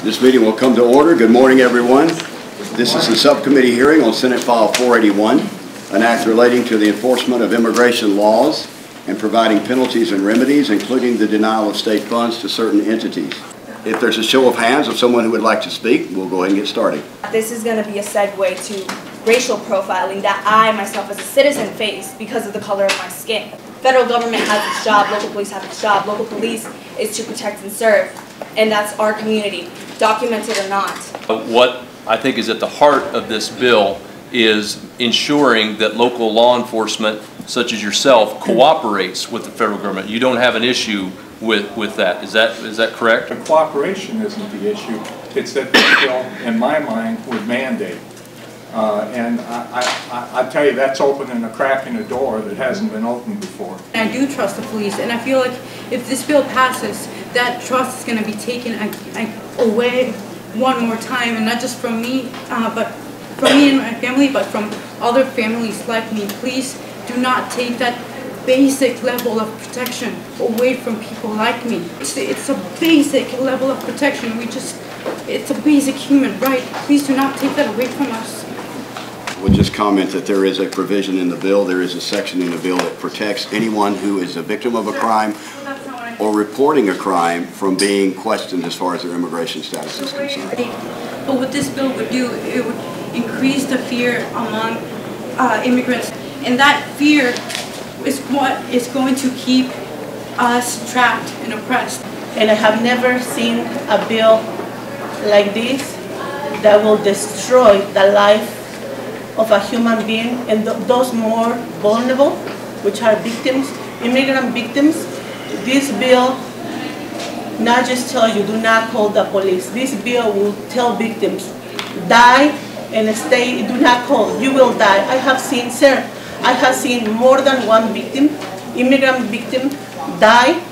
This meeting will come to order. Good morning, everyone. This is the subcommittee hearing on Senate File 481, an act relating to the enforcement of immigration laws and providing penalties and remedies, including the denial of state funds to certain entities. If there's a show of hands of someone who would like to speak, we'll go ahead and get started. This is going to be a segue to racial profiling that I, myself, as a citizen face because of the color of my skin. Federal government has its job, local police have its job. Local police is to protect and serve, and that's our community, documented or not. What I think is at the heart of this bill is ensuring that local law enforcement, such as yourself, cooperates with the federal government. You don't have an issue with that. Is that correct? The cooperation isn't the issue. It's that this bill, in my mind, would mandate. And I tell you, that's opening a crack in the door that hasn't been opened before. I do trust the police, and I feel like if this bill passes, that trust is going to be taken away one more time, and not just from me, but from me and my family, but from other families like me. Please do not take that basic level of protection away from people like me. It's a basic level of protection. It's a basic human right. Please do not take that away from us. We'll just comment that there is a provision in the bill, there is a section in the bill that protects anyone who is a victim of a crime or reporting a crime from being questioned as far as their immigration status is concerned. But what this bill would do, it would increase the fear among immigrants, and that fear is what is going to keep us trapped and oppressed. And I have never seen a bill like this that will destroy the life of a human being and those more vulnerable, which are victims, immigrant victims. This bill not just tell you do not call the police. This bill will tell victims, die and stay, do not call, you will die. I have seen more than one victim, immigrant victim, die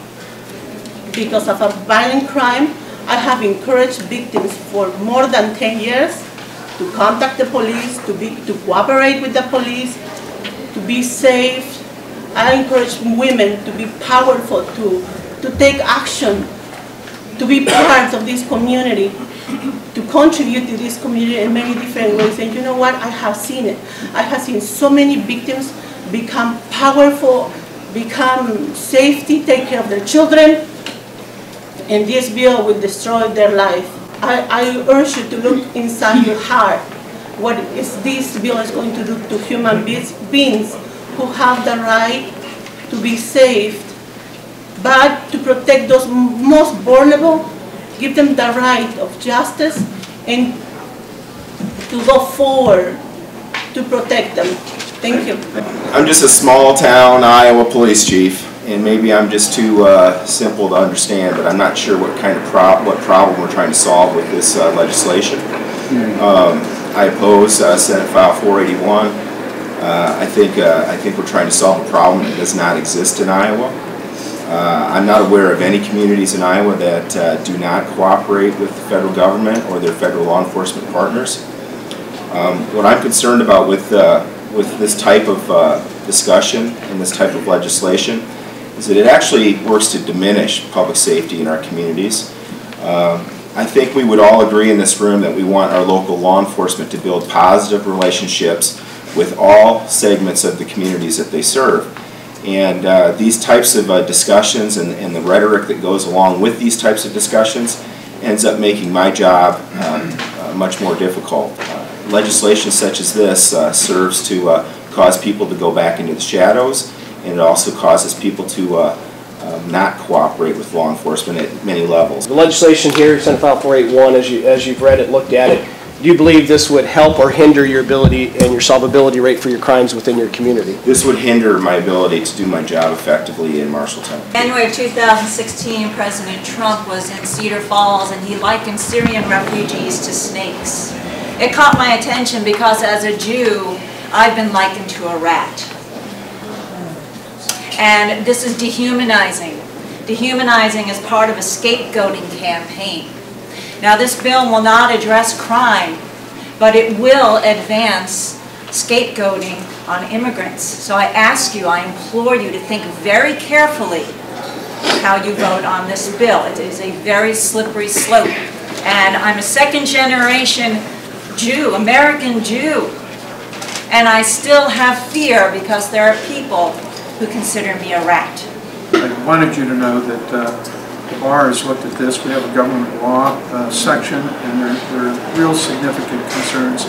because of a violent crime. I have encouraged victims for more than 10 years to contact the police, to cooperate with the police, to be safe. I encourage women to be powerful, to take action, to be part of this community, to contribute to this community in many different ways. And you know what? I have seen it. I have seen so many victims become powerful, become safety, take care of their children, and this bill will destroy their life. I urge you to look inside your heart. What is this bill is going to do to human beings who have the right to be saved, but to protect those most vulnerable, give them the right of justice, and to go forward to protect them. Thank you. I'm just a small town Iowa police chief, and maybe I'm just too simple to understand, but I'm not sure what kind of problem we're trying to solve with this legislation. I oppose Senate File 481. I think we're trying to solve a problem that does not exist in Iowa. I'm not aware of any communities in Iowa that do not cooperate with the federal government or their federal law enforcement partners. What I'm concerned about with this type of discussion and this type of legislation is that it actually works to diminish public safety in our communities. I think we would all agree in this room that we want our local law enforcement to build positive relationships with all segments of the communities that they serve. And these types of discussions and the rhetoric that goes along with these types of discussions ends up making my job much more difficult. Legislation such as this serves to cause people to go back into the shadows, and it also causes people to not cooperate with law enforcement at many levels. The legislation here, Senate File 481, as you've read it, looked at it, do you believe this would help or hinder your ability and your solvability rate for your crimes within your community? This would hinder my ability to do my job effectively in Marshalltown. January 2016, President Trump was in Cedar Falls, and he likened Syrian refugees to snakes. It caught my attention because as a Jew, I've been likened to a rat. And this is dehumanizing. Dehumanizing is part of a scapegoating campaign. Now, this bill will not address crime, but it will advance scapegoating on immigrants. So I ask you, I implore you to think very carefully how you vote on this bill. It is a very slippery slope. And I'm a second-generation Jew, American Jew. And I still have fear because there are people who consider me a rat. I wanted you to know that the bar has looked at this. We have a government law section, and there are real significant concerns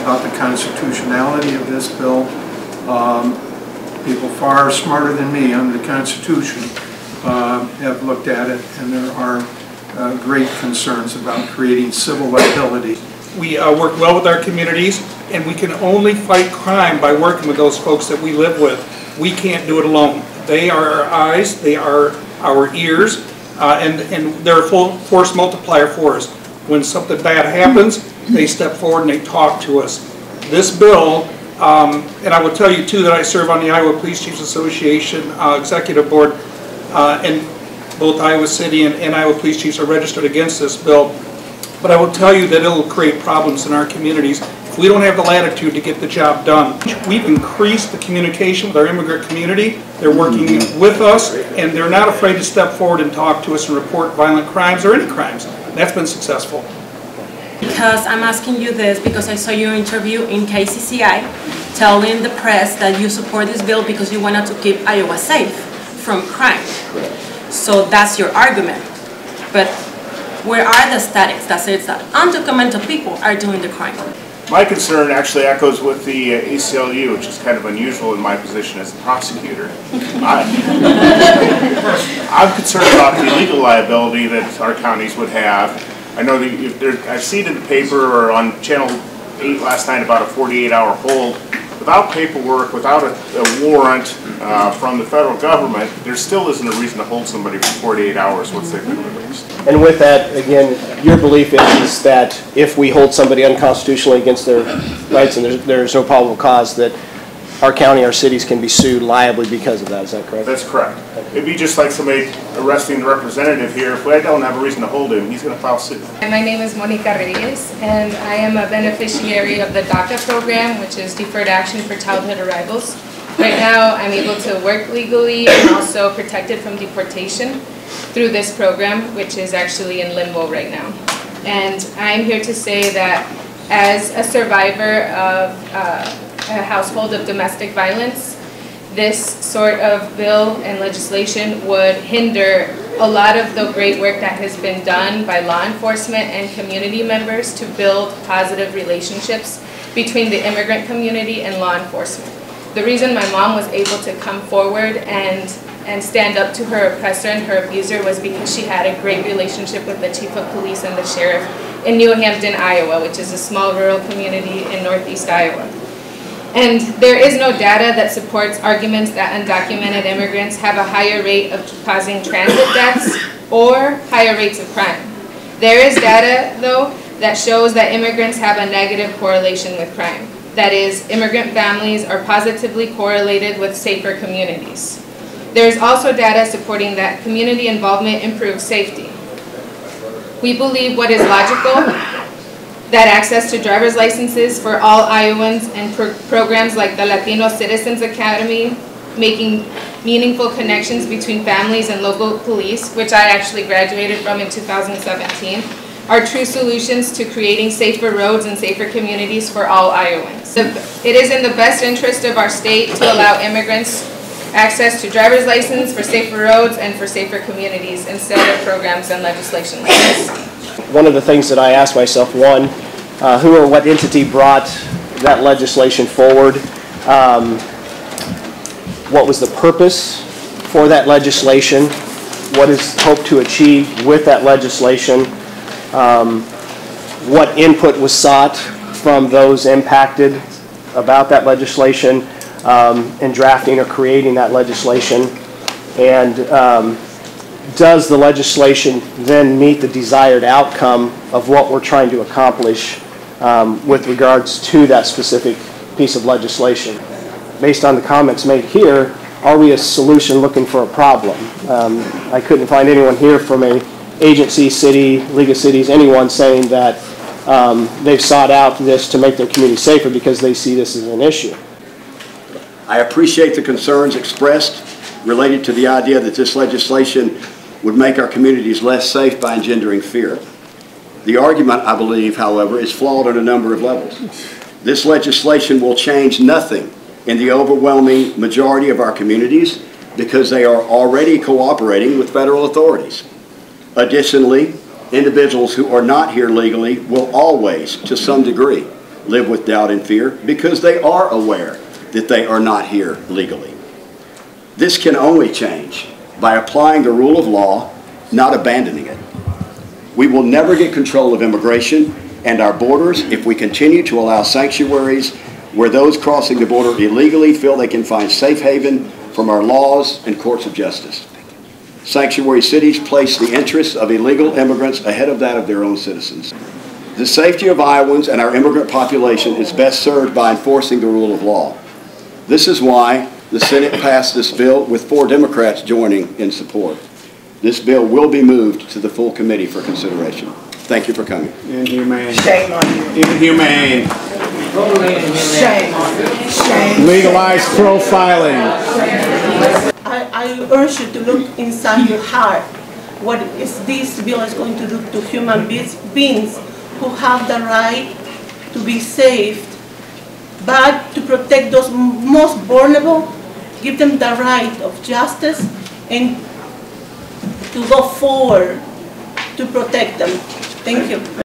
about the constitutionality of this bill. People far smarter than me on the Constitution have looked at it, and there are great concerns about creating civil liability. We work well with our communities, and we can only fight crime by working with those folks that we live with. We can't do it alone. They are our eyes, they are our ears, and they're a force multiplier for us. When something bad happens, they step forward and they talk to us. This bill, and I will tell you too that I serve on the Iowa Police Chiefs Association Executive Board, and both Iowa City and Iowa Police Chiefs are registered against this bill. But I will tell you that it will create problems in our communities if we don't have the latitude to get the job done. We've increased the communication with our immigrant community. They're working with us, and they're not afraid to step forward and talk to us and report violent crimes or any crimes. That's been successful. Because I'm asking you this because I saw your interview in KCCI telling the press that you support this bill because you wanted to keep Iowa safe from crime. So that's your argument. But where are the statistics that says that undocumented people are doing the crime? My concern actually echoes with the ACLU, which is kind of unusual in my position as a prosecutor. I'm concerned about the legal liability that our counties would have. I know that I've seen in the paper or on Channel 8 last night about a 48-hour hold. Without paperwork, without a warrant from the federal government, there still isn't a reason to hold somebody for 48 hours once they've been released. And with that, again, your belief is that if we hold somebody unconstitutionally against their rights and there's no probable cause, that our county, our cities can be sued liably because of that. Is that correct? That's correct. It'd be just like somebody arresting the representative here. If I don't have a reason to hold him, he's going to file suit. My name is Monica Reyes, and I am a beneficiary of the DACA program, which is Deferred Action for Childhood Arrivals. Right now, I'm able to work legally and also protected from deportation through this program, which is actually in limbo right now. And I'm here to say that as a survivor of a household of domestic violence, this sort of bill and legislation would hinder a lot of the great work that has been done by law enforcement and community members to build positive relationships between the immigrant community and law enforcement. The reason my mom was able to come forward and stand up to her oppressor and her abuser was because she had a great relationship with the chief of police and the sheriff in New Hampton, Iowa, which is a small rural community in northeast Iowa. And there is no data that supports arguments that undocumented immigrants have a higher rate of causing transit deaths or higher rates of crime. There is data, though, that shows that immigrants have a negative correlation with crime. That is, immigrant families are positively correlated with safer communities. There is also data supporting that community involvement improves safety. We believe what is logical, that access to driver's licenses for all Iowans and programs like the Latino Citizens Academy, making meaningful connections between families and local police, which I actually graduated from in 2017, are true solutions to creating safer roads and safer communities for all Iowans. It is in the best interest of our state to allow immigrants access to driver's license for safer roads and for safer communities instead of programs and legislation like this. One of the things that I asked myself, one, who or what entity brought that legislation forward? What was the purpose for that legislation? What is hoped to achieve with that legislation? What input was sought from those impacted about that legislation in drafting or creating that legislation? And does the legislation then meet the desired outcome of what we're trying to accomplish with regards to that specific piece of legislation? Based on the comments made here, are we a solution looking for a problem? I couldn't find anyone here from an agency, city, League of Cities, anyone saying that they've sought out this to make their community safer because they see this as an issue. I appreciate the concerns expressed related to the idea that this legislation would make our communities less safe by engendering fear. The argument, I believe, however, is flawed on a number of levels. This legislation will change nothing in the overwhelming majority of our communities because they are already cooperating with federal authorities. Additionally, individuals who are not here legally will always, to some degree, live with doubt and fear because they are aware that they are not here legally. This can only change by applying the rule of law, not abandoning it. We will never get control of immigration and our borders if we continue to allow sanctuaries where those crossing the border illegally feel they can find safe haven from our laws and courts of justice. Sanctuary cities place the interests of illegal immigrants ahead of that of their own citizens. The safety of Iowans and our immigrant population is best served by enforcing the rule of law. This is why the Senate passed this bill with 4 Democrats joining in support. This bill will be moved to the full committee for consideration. Thank you for coming. Inhumane. Shame on you. Inhumane. Shame on you. Shame. Legalized profiling. I urge you to look inside your heart. What is this bill is going to do to human beings who have the right to be saved, but to protect those most vulnerable, give them the right of justice and to go forward to protect them. Thank you.